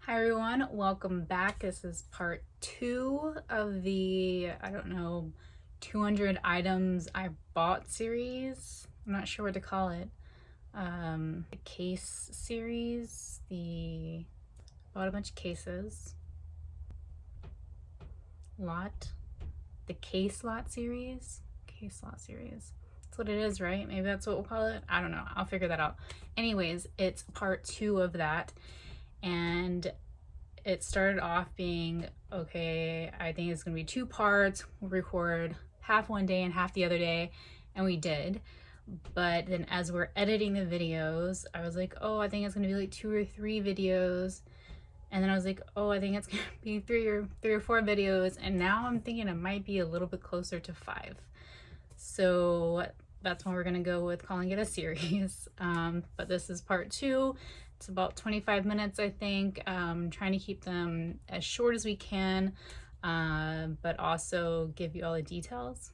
Hi everyone, welcome back. This is part 2 of the, 200 items I bought series. I'm not sure what to call it. The case series. Bought a bunch of cases. The case lot series. Case lot series. That's what it is, right? Maybe that's what we'll call it. I don't know. I'll figure that out. Anyways, it's part 2 of that. And it started off being, okay, I think it's gonna be 2 parts. We'll record half one day and half the other day, and we did. But then as we're editing the videos, I was like, oh, I think it's gonna be like 2 or 3 videos. And then I was like, oh, I think it's gonna be 3 or 4 videos. And now I'm thinking it might be a little bit closer to 5. So that's why we're gonna go with calling it a series. But this is part 2. It's about 25 minutes, I think. Trying to keep them as short as we can, but also give you all the details.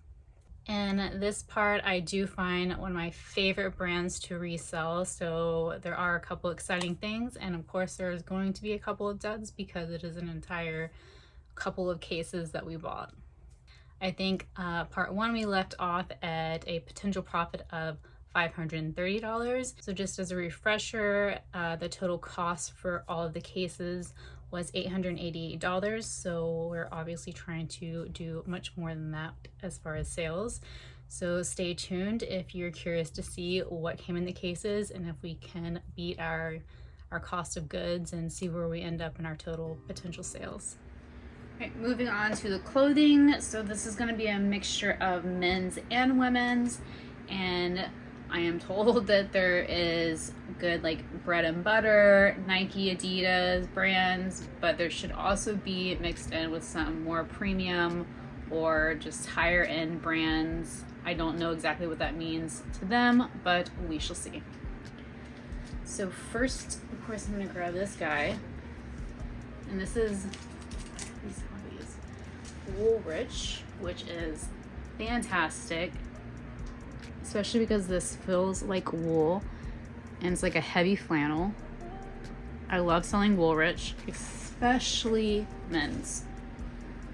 In this part, I do find one of my favorite brands to resell. So there are a couple exciting things, and of course there's going to be a couple of duds because it is an entire couple of cases that we bought. I think part 1 we left off at a potential profit of $530. So just as a refresher, the total cost for all of the cases was $888. So we're obviously trying to do much more than that as far as sales. So stay tuned if you're curious to see what came in the cases and if we can beat our cost of goods and see where we end up in our total potential sales. Right, moving on to the clothing. So this is going to be a mixture of men's and women's, and I am told that there is good like bread and butter, Nike, Adidas brands, but there should also be mixed in with some more premium or just higher end brands. I don't know exactly what that means to them, but we shall see. So first, of course, I'm going to grab this guy, and this is Woolrich, which is fantastic, especially because this feels like wool and it's like a heavy flannel. I love selling Woolrich, especially men's.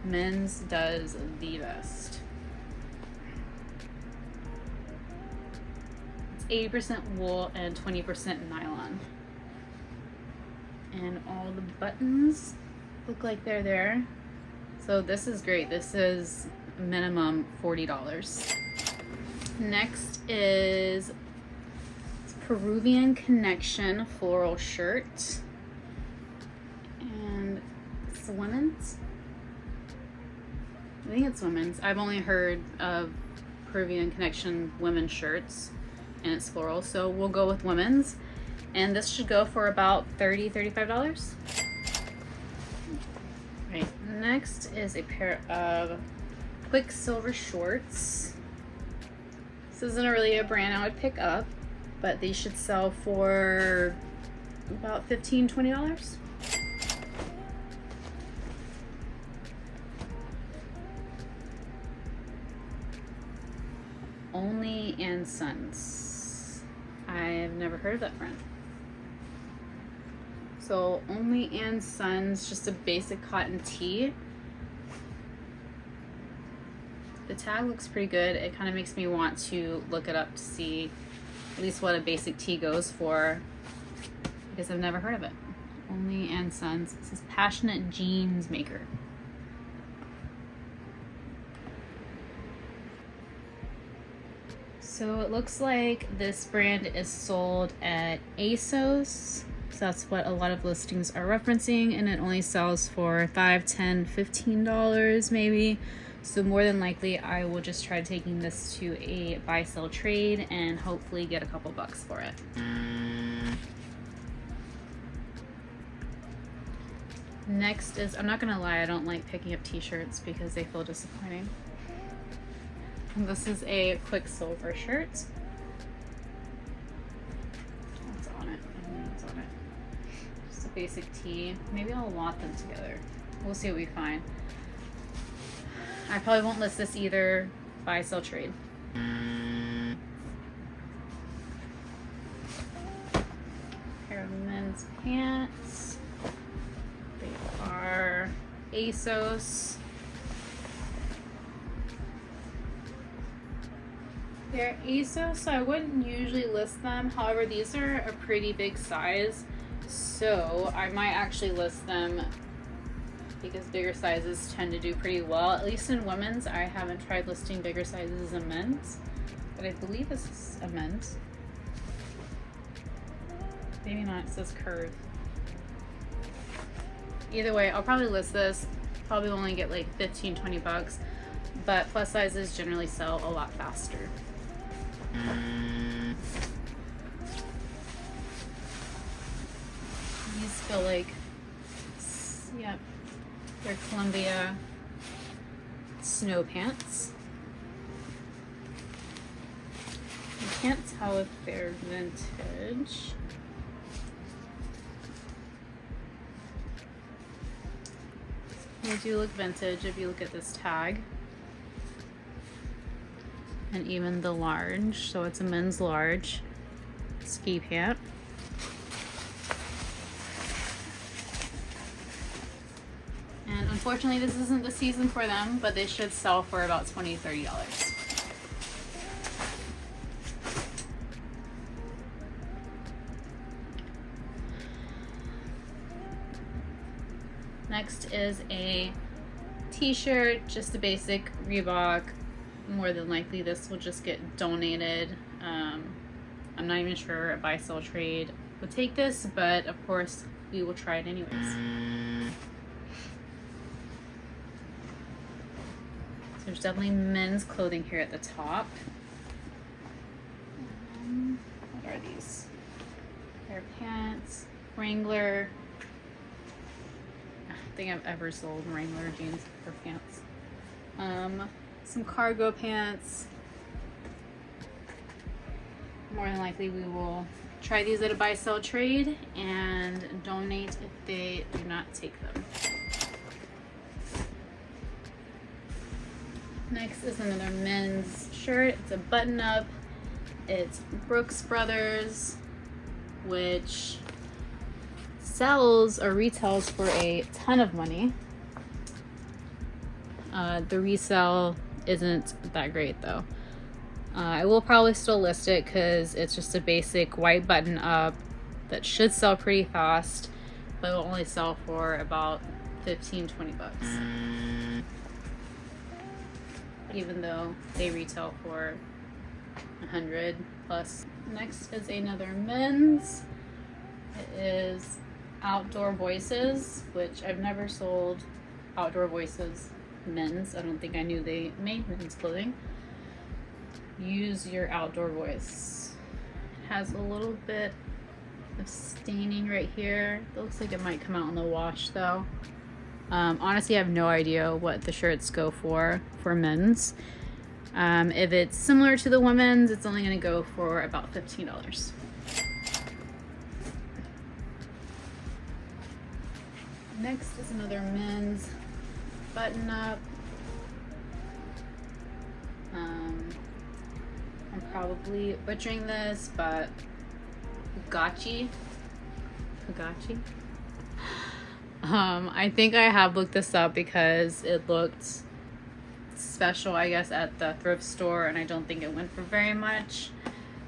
Men's does the best. It's 80% wool and 20% nylon. And all the buttons look like they're there. So this is great. This is minimum $40. Next is Peruvian Connection floral shirt. And it's women's. I think it's women's. I've only heard of Peruvian Connection women's shirts, and it's floral, so we'll go with women's. And this should go for about $35. Right, next is a pair of Quicksilver shorts. This isn't really a brand I would pick up, but these should sell for about $15-20. Only and Sons. I've never heard of that brand. So Only and Sons, just a basic cotton tee. The tag looks pretty good. It kind of makes me want to look it up to see at least what a basic tee goes for, because I've never heard of it. Only and Sons. This is Passionate Jeans Maker. So it looks like this brand is sold at ASOS. So that's what a lot of listings are referencing, and it only sells for $5, $10, $15 maybe. So more than likely I will just try taking this to a buy sell trade and hopefully get a couple bucks for it. Next is, I'm not gonna lie, I don't like picking up t-shirts because they feel disappointing. And this is a Quicksilver shirt. What's on it? I don't know what's on it. Just a basic tee. Maybe I'll lot them together. We'll see what we find. I probably won't list this either. Buy, sell, trade. Pair of men's pants. ASOS. They're ASOS, so I wouldn't usually list them. However, these are a pretty big size, so I might actually list them because bigger sizes tend to do pretty well. At least in women's. I haven't tried listing bigger sizes in men's, but I believe this is a men's. Maybe not, it says curve. Either way, I'll probably list this. Probably only get like 15-20 bucks, but plus sizes generally sell a lot faster. These feel like, yep, they're Columbia snow pants. You can't tell if they're vintage. They do look vintage if you look at this tag. And even the large, so it's a men's large ski pant. And unfortunately this isn't the season for them, but they should sell for about $20-$30. Next is a t-shirt, just a basic Reebok. More than likely this will just get donated. I'm not even sure a buy sell trade would take this, but of course we will try it anyways. So there's definitely men's clothing here at the top. What are these? Pair of pants, Wrangler. I don't think I've ever sold Wrangler jeans or pants. Some cargo pants. More than likely we will try these at a buy sell trade and donate if they do not take them. Next is another men's shirt. It's a button up. It's Brooks Brothers, which sells or retails for a ton of money. The resell isn't that great though. I will probably still list it because it's just a basic white button up that should sell pretty fast, but will only sell for about 15-20 bucks. Even though they retail for 100 plus. Next is another men's. It is Outdoor Voices, which I've never sold Outdoor Voices men's. I don't think I knew they made men's clothing. Use your outdoor voice. It has a little bit of staining right here. It looks like it might come out in the wash though. Honestly, I have no idea what the shirts go for men's. If it's similar to the women's, it's only going to go for about $15. Next is another men's button up. I'm probably butchering this, but Fugachi. I think I have looked this up because it looked special, I guess, at the thrift store, and I don't think it went for very much.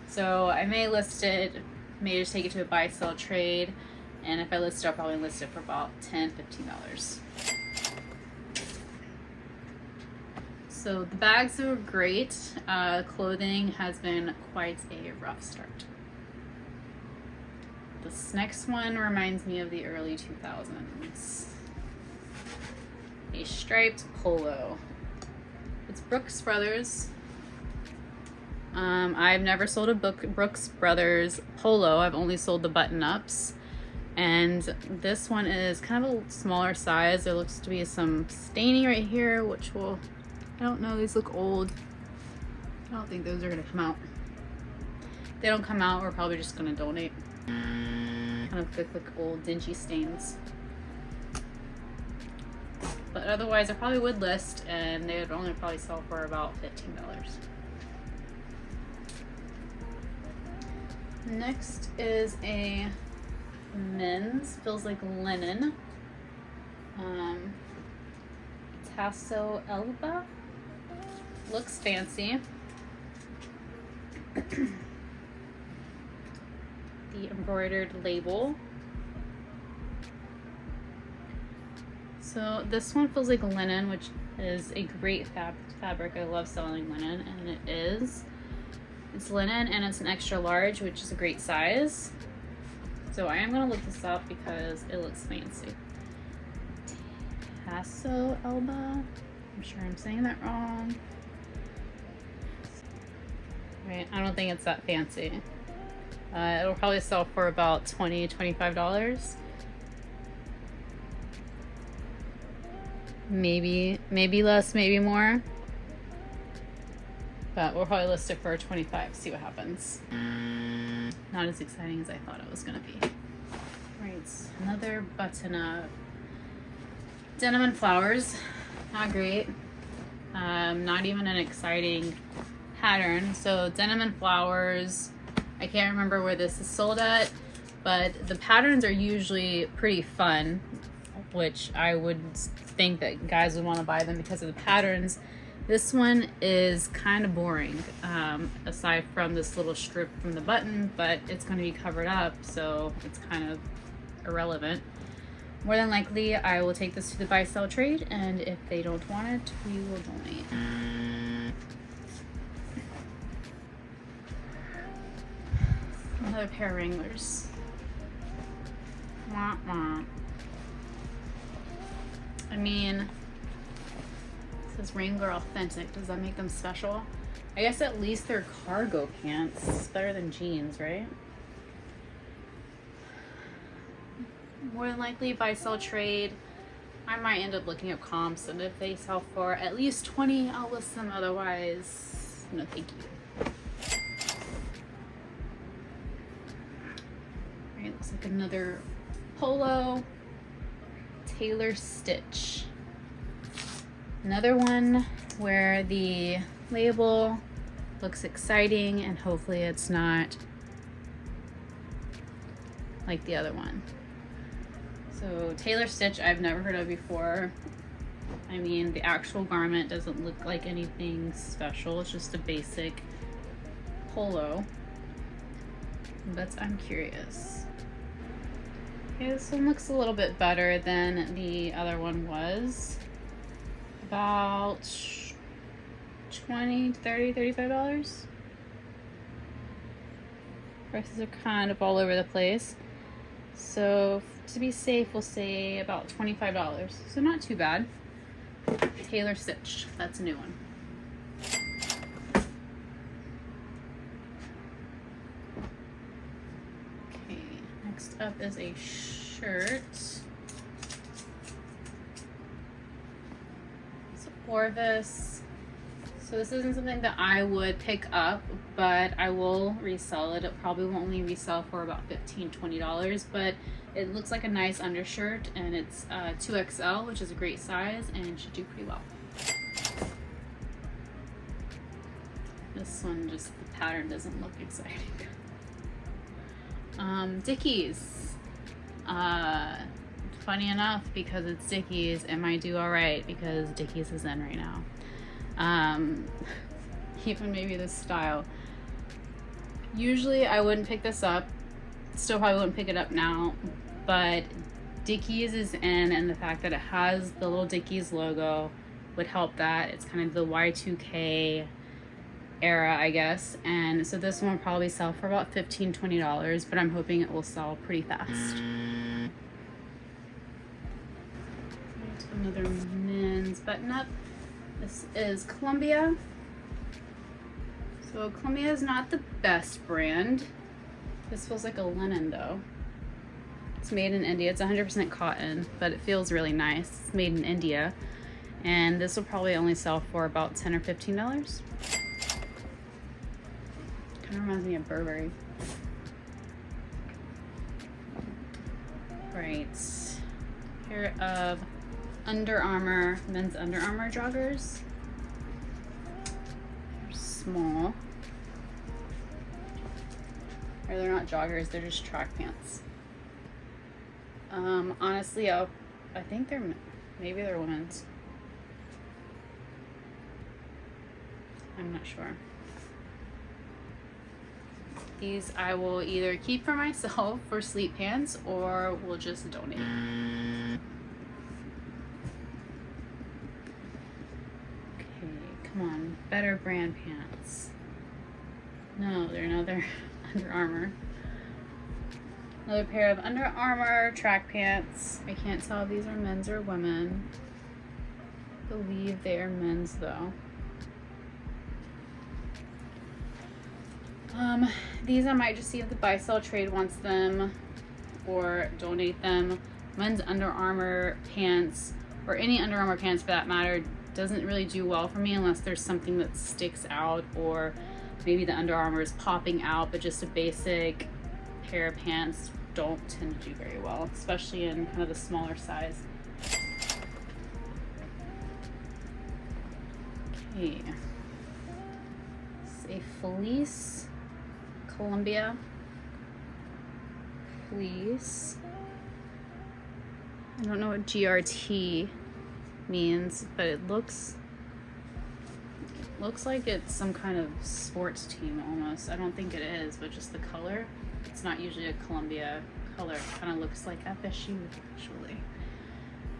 So I may list it, may just take it to a buy sell trade, and if I list it, I'll probably list it for about $10-$15. So the bags are great. Clothing has been quite a rough start. This next one reminds me of the early 2000s. A striped polo. It's Brooks Brothers. I've never sold a Brooks Brothers polo. I've only sold the button-ups. And this one is kind of a smaller size. There looks to be some staining right here, which will... I don't know, these look old. I don't think those are gonna come out. If they don't come out, we're probably just gonna donate. Kind of look like old dingy stains. But otherwise, I probably would list, and they would only probably sell for about $15. Next is a men's, feels like linen. Tasso Elba. Looks fancy. The embroidered label. So this one feels like linen, which is a great fabric. I love selling linen, and it is. It's linen and it's an extra large, which is a great size. So I am gonna look this up because it looks fancy. Tasso Elba. I'm sure I'm saying that wrong. Right, I don't think it's that fancy. It'll probably sell for about $20, $25. Maybe less, maybe more. But we'll probably list it for 25, see what happens. Not as exciting as I thought it was gonna be. Right, another button up. Denim and flowers, not great. Not even an exciting pattern. So denim and flowers, I can't remember where this is sold at, but the patterns are usually pretty fun, which I would think that guys would want to buy them because of the patterns. This one is kind of boring, aside from this little strip from the button, but it's going to be covered up, so it's kind of irrelevant. More than likely, I will take this to the buy-sell trade, and if they don't want it, we will donate. Another pair of Wranglers. Wah, wah. I mean, it says Wrangler Authentic. Does that make them special? I guess at least they're cargo pants. It's better than jeans, right? More than likely, buy, sell, trade. I might end up looking at comps, and if they sell for at least 20, I'll list them. Otherwise, no thank you. All right, looks like another polo. Tailor stitch. Another one where the label looks exciting and hopefully it's not like the other one. So tailor stitch I've never heard of before. I mean, the actual garment doesn't look like anything special. It's just a basic polo. But I'm curious. Okay, this one looks a little bit better than the other one was. About $20, $30, $35. Prices are kind of all over the place. So to be safe, we'll say about $25. So not too bad. Tailor stitch, that's a new one. Okay, next up is a shirt. It's Orvis. So this isn't something that I would pick up, but I will resell it. It probably will only resell for about $15, $20, but it looks like a nice undershirt, and it's 2XL, which is a great size, and should do pretty well. This one, just the pattern doesn't look exciting. Dickies. Funny enough, because it's Dickies, it might do all right because Dickies is in right now. Even maybe this style. Usually I wouldn't pick this up. Still probably wouldn't pick it up now, but Dickies is in, and the fact that it has the little Dickies logo would help that. It's kind of the Y2K era, I guess, and so this one will probably sell for about $15, $20, but I'm hoping it will sell pretty fast. Another men's button-up. This is Columbia. So Columbia is not the best brand. This feels like a linen though. It's made in India. It's 100% cotton, but it feels really nice. It's made in India. And this will probably only sell for about $10 or $15. Kind of reminds me of Burberry. Right. Pair of Under Armour, men's Under Armour joggers. They're small. Or they're not joggers, they're just track pants. Honestly, I think maybe they're women's. I'm not sure. These I will either keep for myself for sleep pants or we'll just donate. Okay, come on, better brand pants. No, they're another Under Armour. Another pair of Under Armour track pants. I can't tell if these are men's or women. I believe they are men's though. These I might just see if the buy sell trade wants them or donate them. Men's Under Armour pants, or any Under Armour pants for that matter, doesn't really do well for me unless there's something that sticks out, or maybe the Under Armour is popping out, but just a basic pair of pants don't tend to do very well, especially in kind of the smaller size. Okay. It's a fleece. Columbia fleece. I don't know what GRT means, but it looks like it's some kind of sports team almost. I don't think it is, but just the color. It's not usually a Columbia color. It kind of looks like FSU actually.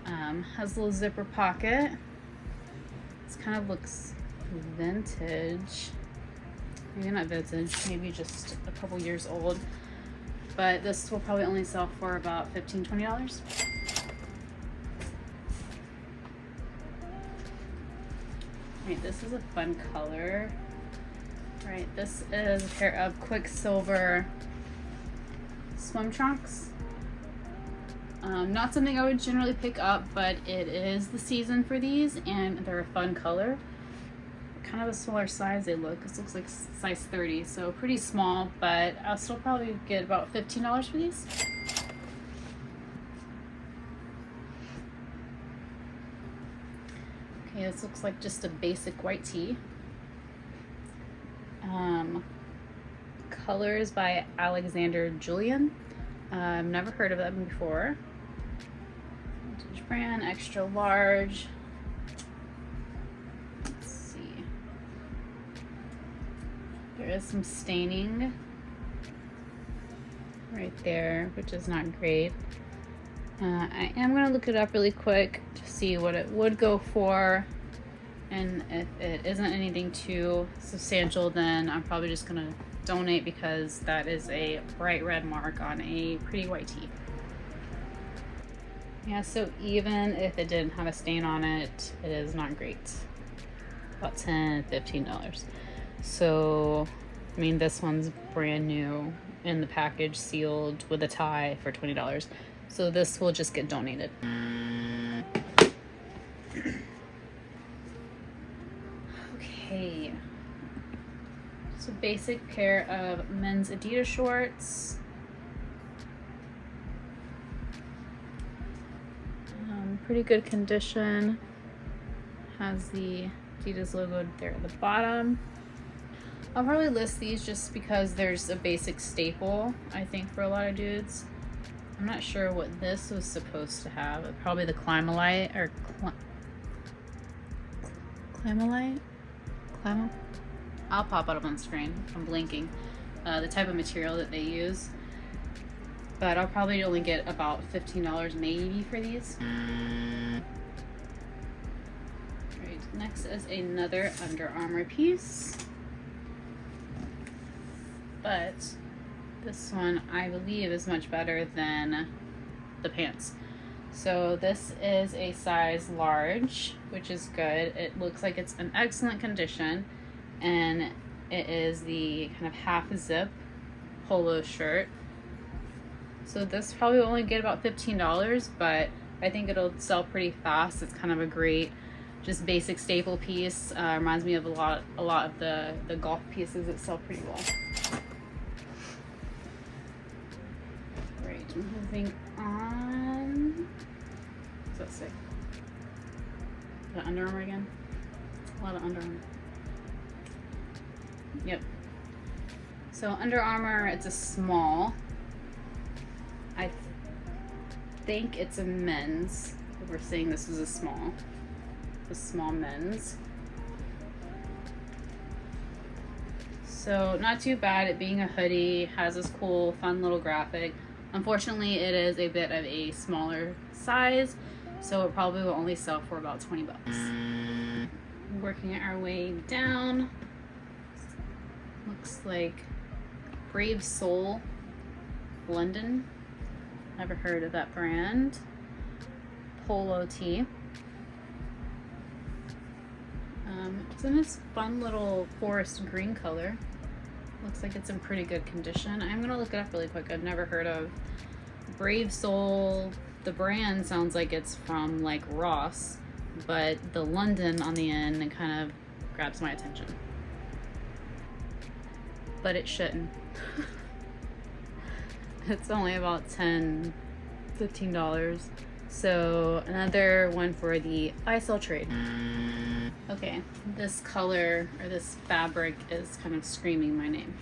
Has a little zipper pocket. This kind of looks vintage. Maybe not vintage, maybe just a couple years old. But this will probably only sell for about $15–20. Right, this is a fun color. Right, this is a pair of Quicksilver swim trunks. Not something I would generally pick up, but it is the season for these, and they're a fun color. Kind of a smaller size they look. This looks like size 30, so pretty small, but I'll still probably get about $15 for these. Okay, this looks like just a basic white tee. Colors by Alexander Julian. I've never heard of them before. Vintage brand, extra large. There is some staining right there, which is not great. I am going to look it up really quick to see what it would go for. And if it isn't anything too substantial, then I'm probably just going to donate, because that is a bright red mark on a pretty white tee. Yeah, so even if it didn't have a stain on it, it is not great. About $10–15. So, I mean, this one's brand new in the package, sealed with a tie for $20. So this will just get donated. Okay. So basic pair of men's Adidas shorts. Pretty good condition. Has the Adidas logo there at the bottom. I'll probably list these just because there's a basic staple, I think, for a lot of dudes. I'm not sure what this was supposed to have. Probably the Climalite, or Climalite? I'll pop it up on screen. I'm blinking. The type of material that they use. But I'll probably only get about $15 maybe for these. Right, next is another Under Armour piece. But this one I believe is much better than the pants. So this is a size large, which is good. It looks like it's in excellent condition, and it is the kind of half zip polo shirt. So this probably will only get about $15, but I think it'll sell pretty fast. It's kind of a great, just basic staple piece. Reminds me of a lot of the golf pieces that sell pretty well. Right, moving on. What's that say? Is that Under Armour again? A lot of Under Armour. Yep. So Under Armour, it's a small. I think it's a men's. We're saying this is a small men's. So not too bad. It being a hoodie, has this cool fun little graphic. Unfortunately, it is a bit of a smaller size, so it probably will only sell for about 20 bucks. Working our way down, looks like Brave Soul, London. Never heard of that brand. Polo tee. It's in this fun little forest green color. Looks like it's in pretty good condition. I'm gonna look it up really quick. I've never heard of Brave Soul. The brand sounds like it's from like Ross, but the London on the end kind of grabs my attention. But it shouldn't. It's only about $10-15. So another one for the buy sell trade. Okay, this color or this fabric is kind of screaming my name.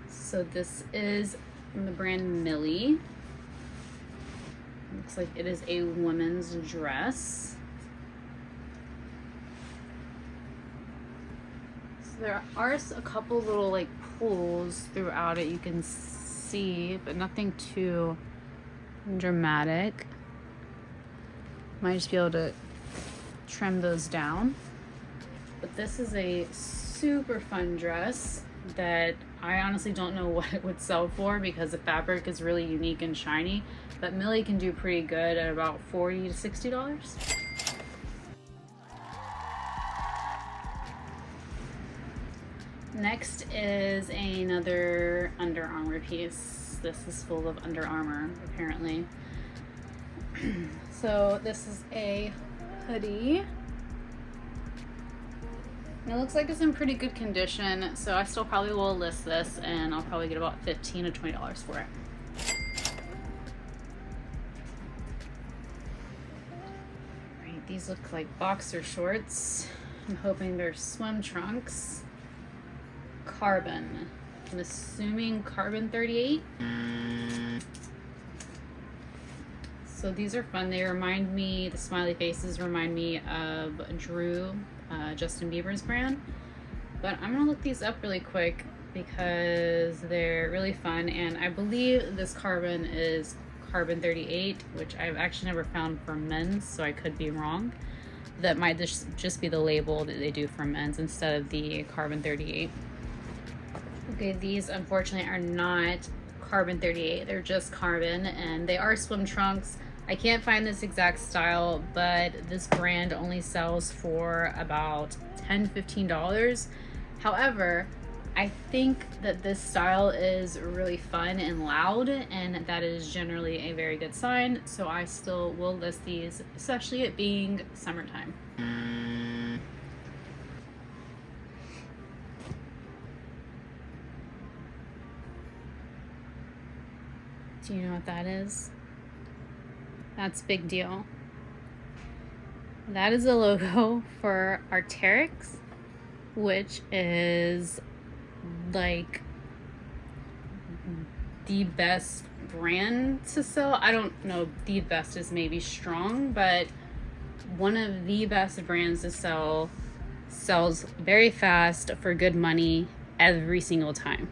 So this is from the brand Millie. Looks like it is a women's dress. So there are a couple little like pulls throughout it you can see, but nothing too dramatic. Might just be able to trim those down. But this is a super fun dress that I honestly don't know what it would sell for because the fabric is really unique and shiny, but Millie can do pretty good at about $40 to $60. Next is another Under Armour piece. This is full of Under Armour apparently. So this is a hoodie. And it looks like it's in pretty good condition, so I still probably will list this and I'll probably get about $15 to $20 for it. Right, these look like boxer shorts. I'm hoping they're swim trunks. Carbon. I'm assuming carbon 38. So these are fun. They remind me, the smiley faces remind me of Drew, Justin Bieber's brand. But I'm gonna look these up really quick because they're really fun, and I believe this carbon is carbon 38, which I've actually never found for men's, so I could be wrong. That might just be the label that they do for men's instead of the carbon 38. Okay, these unfortunately are not carbon 38, they're just carbon, and they are swim trunks. I can't find this exact style, but this brand only sells for about $10-15. However, I think that this style is really fun and loud, and that is generally a very good sign, so I still will list these, especially it being summertime. Do you know what that is? That's big deal. That is a logo for Arc'teryx, which is like the best brand to sell. I don't know, the best is maybe strong, but one of the best brands to sell, sells very fast for good money every single time,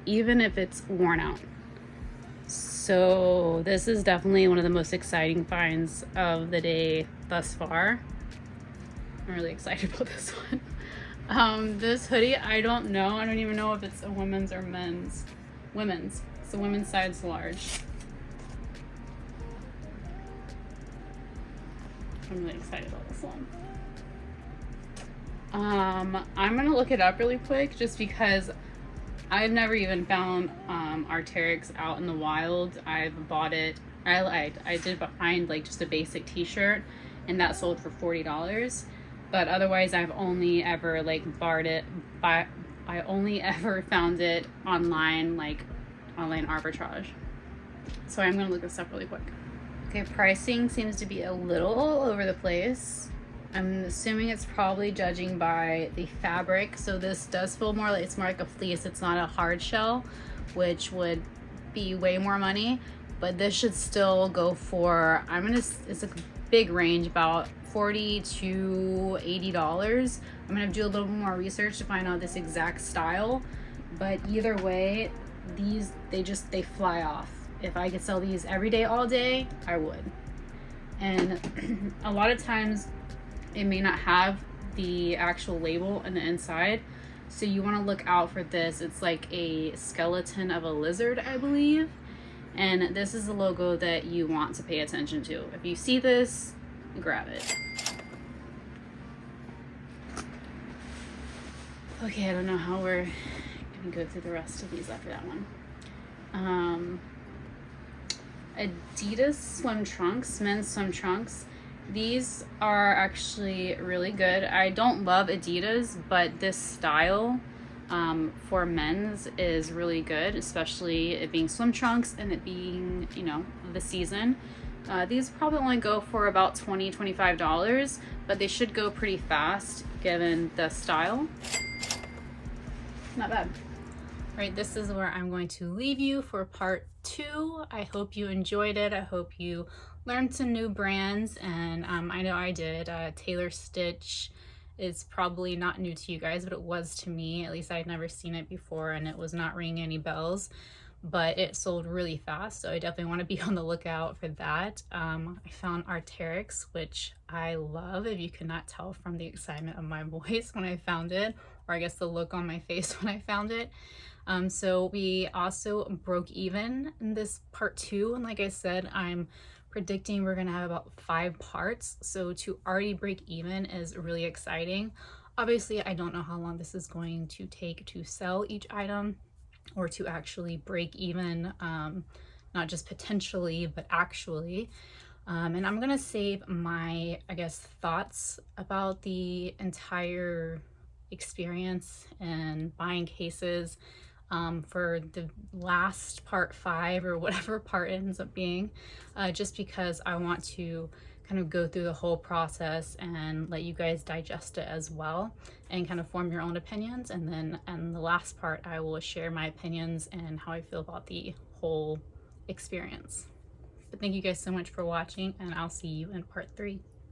even if it's worn out. So this is definitely one of the most exciting finds of the day thus far. I'm really excited about this one. This hoodie, I don't know. I don't even know if it's a women's or men's. Women's. It's the women's size large. I'm really excited about this one. I'm gonna look it up really quick just because I've never even found Arc'teryx out in the wild. I've bought it. I did find like just a basic t-shirt, and that sold for $40. But otherwise, I've only ever like I only ever found it online, like online arbitrage. So I'm gonna look this up really quick. Okay, pricing seems to be a little all over the place. I'm assuming it's probably judging by the fabric. So this does feel more like, it's more like a fleece. It's not a hard shell, which would be way more money. but this should still go for, it's a big range, about $40 to $80. I'm gonna do a little more research to find out this exact style, but either way, these, they fly off. If I could sell these every day, all day, I would. And a lot of times it may not have the actual label on the inside, so you want to look out for this. It's like a skeleton of a lizard, I believe, and this is the logo that you want to pay attention to. If you see this, grab it. Okay, I don't know how we're gonna go through the rest of these after that one. Adidas swim trunks, men's swim trunks. These are actually really good. I don't love Adidas, but this style for men's is really good, especially it being swim trunks and it being, you know, the season. These probably only go for about $20, $25, but they should go pretty fast given the style. Not bad. All right, this is where I'm going to leave you for part 2. I hope you enjoyed it. I hope you learned some new brands, and I know I did. Taylor Stitch is probably not new to you guys, but it was to me. At least I'd never seen it before, and it was not ringing any bells, but it sold really fast, so I definitely want to be on the lookout for that. I found Arc'teryx, which I love, if you could not tell from the excitement of my voice when I found it, or I guess the look on my face when I found it. So we also broke even in this part 2, and like I said, I'm predicting we're gonna have about 5 parts, so to already break even is really exciting. Obviously, I don't know how long this is going to take to sell each item or to actually break even, not just potentially but actually. And I'm gonna save my, I guess, thoughts about the entire experience and buying cases for the last part 5 or whatever part ends up being, just because I want to kind of go through the whole process and let you guys digest it as well and kind of form your own opinions. And then in the last part, I will share my opinions and how I feel about the whole experience. But thank you guys so much for watching, and I'll see you in part 3.